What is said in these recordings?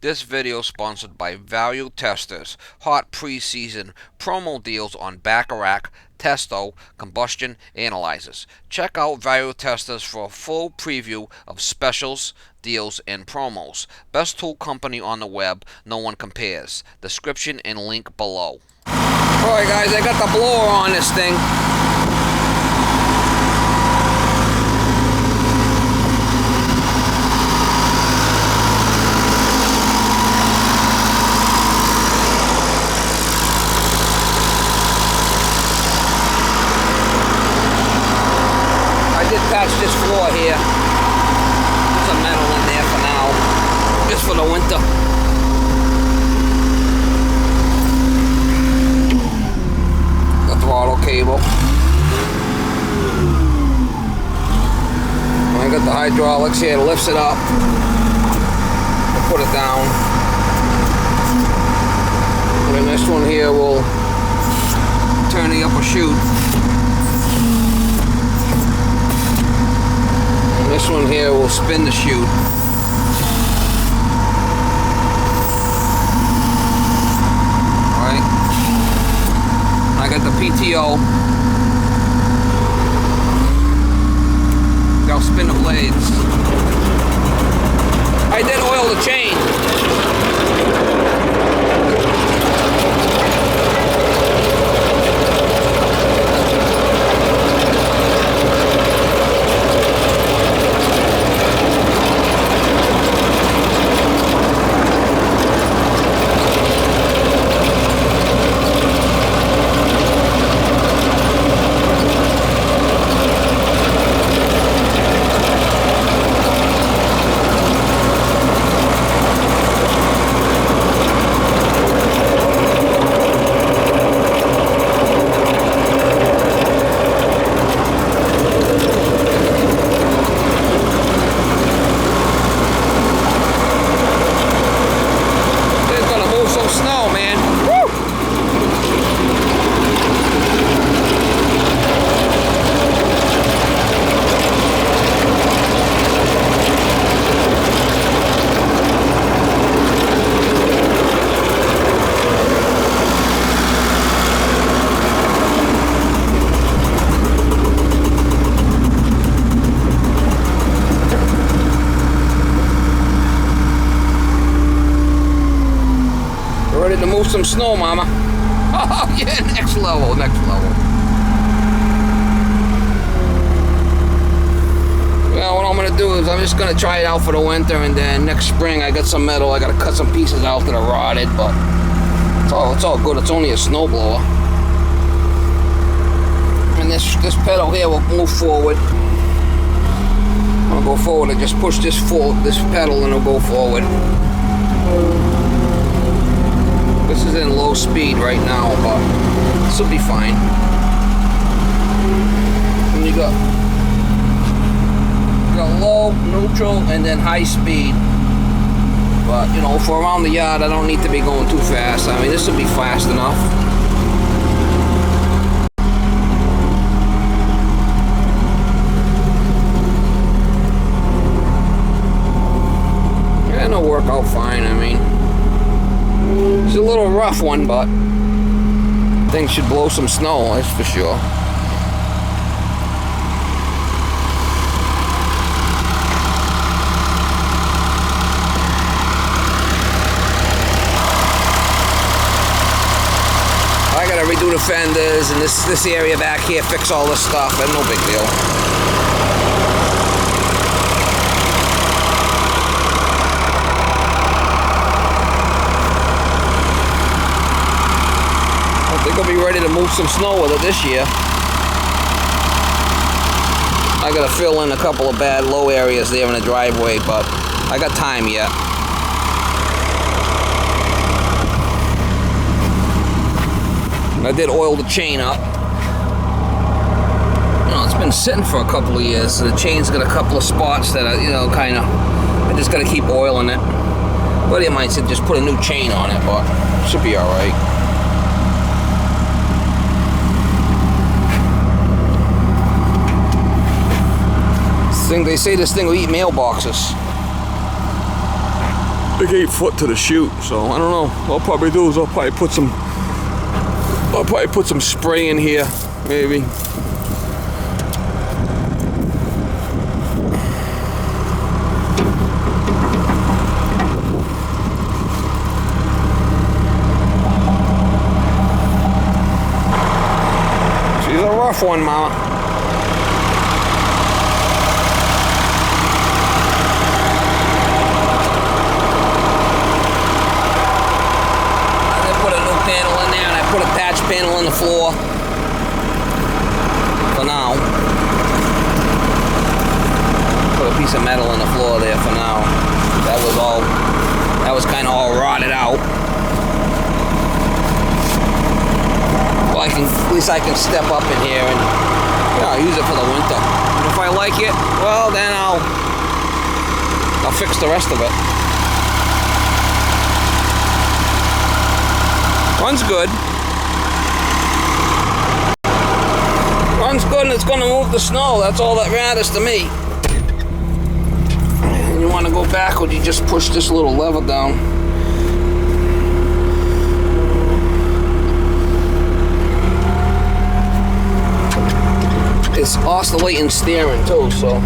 This video is sponsored by Value Testers. Hot preseason promo deals on Bacharach, Testo, combustion analyzers. Check out Value Testers for a full preview of specials, deals, and promos. Best tool company on the web, no one compares. Description and link below. Alright guys, I got the blower on this thing. Patch this floor here. Put some metal in there for now, just for the winter. The throttle cable. I got the hydraulics here, lifts it up. I'll put it down. And then this one here will turn the upper chute. This one here will spin the chute. Alright. I got the PTO. I'll spin the blades. I did oil the chain. Ready to move some snow, mama. Oh yeah, next level, next level. Well, what I'm gonna do is I'm just gonna try it out for the winter, and then next spring I got some metal. I gotta cut some pieces out that are rotted, but it's all good. It's only a snowblower. And this pedal here will move forward. I'll go forward and just push this pedal, and it'll go forward. This is in low speed right now, but this will be fine. And you got low, neutral, and then high speed. But you know, for around the yard, I don't need to be going too fast. I mean, this will be fast enough. Yeah, it'll work out fine. I mean, it's a little rough one, but things should blow some snow, that's for sure. I gotta redo the fenders and this area back here, fix all this stuff, and no big deal. I think I'll be ready to move some snow with it this year. I gotta fill in a couple of bad low areas there in the driveway, but I got time yet. I did oil the chain up. You know, it's been sitting for a couple of years, so the chain's got a couple of spots that I, you know, I just gotta keep oiling it. Buddy of mine said just put a new chain on it, but it should be alright. They say this thing will eat mailboxes. big 8 foot to the chute, so I don't know. What I'll probably do is I'll probably put some spray in here, maybe. She's a rough one, Mama. Panel in there, and I put a patch panel in the floor for now. Put a piece of metal in the floor there for now. That was kind of all rotted out. Well, at least I can step up in here and use it for the winter. And if I like it, well, then I'll fix the rest of it. Runs good. Runs good, and it's going to move the snow. That's all that matters to me. And you want to go backward, you just push this little lever down. It's oscillating steering too, so.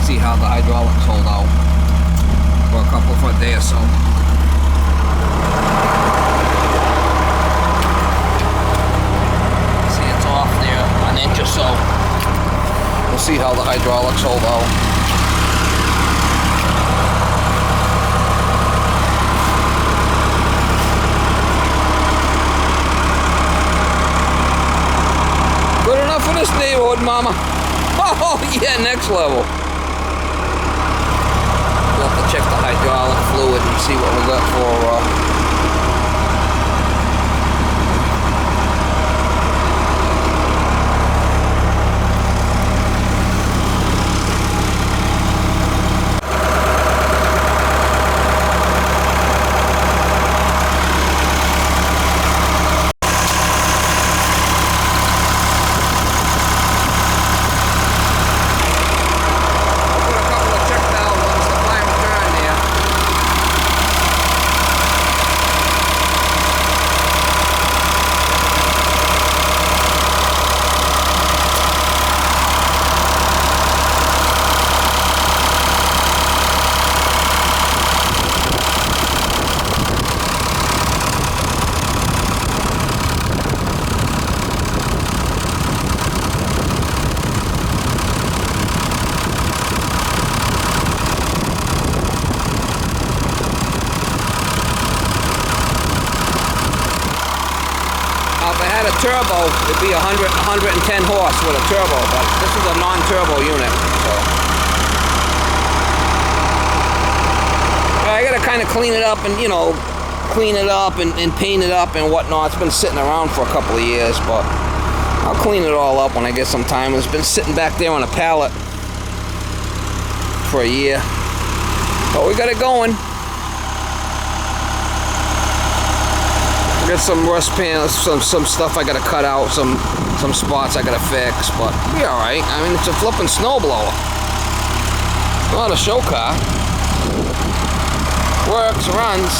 See how the hydraulics hold out for a couple foot day or so. See, it's off there an inch or so. We'll see how the hydraulics hold out. Good enough for this neighborhood, Mama. Oh yeah, next level. We'll have to check the hydraulic fluid and see what we got for had a turbo, it'd be 110 horse with a turbo, but this is a non-turbo unit. So. I gotta kind of clean it up and, clean it up and paint it up and whatnot. It's been sitting around for a couple of years, but I'll clean it all up when I get some time. It's been sitting back there on a pallet for a year. But we got it going. Got some rust panels, some stuff I gotta cut out, some spots I gotta fix, but be alright. I mean, it's a flipping snowblower. Not a show car. Works, runs.